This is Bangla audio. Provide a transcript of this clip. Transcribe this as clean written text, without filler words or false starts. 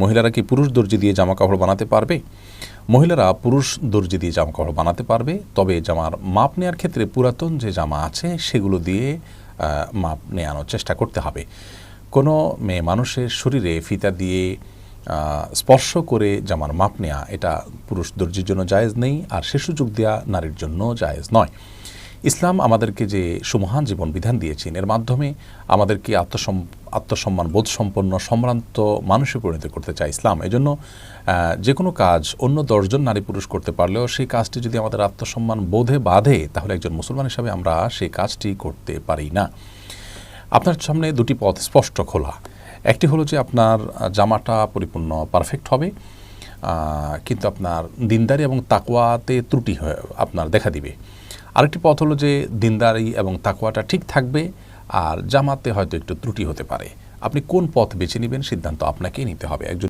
মহিলারা কি পুরুষ দর্জি দিয়ে জামা কাপড় বানাতে পারবে? মহিলারা পুরুষ দর্জি দিয়ে জামা কাপড় বানাতে পারবে, তবে জামার মাপ নেওয়ার ক্ষেত্রে পুরাতন যে জামা আছে সেগুলো দিয়ে মাপ নেওয়ানোর চেষ্টা করতে হবে। কোনো মেয়ে মানুষের শরীরে ফিতা দিয়ে স্পর্শ করে জামার মাপ নেওয়া এটা পুরুষ দর্জির জন্য জায়েজ নেই, আর সে সুযোগ দেওয়া নারীর জন্য জায়েজ নয়। ইসলাম আমাদেরকে যে সুমহান জীবন বিধান দিয়েছেন, এর মাধ্যমে আমাদেরকে আত্মসম্মান বোধ সম্পন্ন সম্ভ্রান্ত মানুষে পরিণত করতে চায় ইসলাম। এজন্য যে কোনো কাজ অন্য 10 জন নারী পুরুষ করতে পারলেও সেই কাজটি যদি আমাদের আত্মসম্মান বোধে বাধে, তাহলে একজন মুসলমান হিসাবে আমরা সেই কাজটি করতে পারি না। আপনার সামনে দুটি পথ স্পষ্ট খোলা। একটি হলো যে আপনার জামাটা পরিপূর্ণ পারফেক্ট হবে, কিন্তু আপনার দিনদারি এবং তাকওয়াতে ত্রুটি আপনার দেখা দিবে। আরেকটি পথ হলো যে দিনদারি এবং তাকওয়াটা ঠিক থাকবে, আর জামাতে হয়তো একটু ত্রুটি হতে পারে। আপনি কোন পথ বেছে নেবেন সিদ্ধান্ত আপনাকেই নিতে হবে। একজন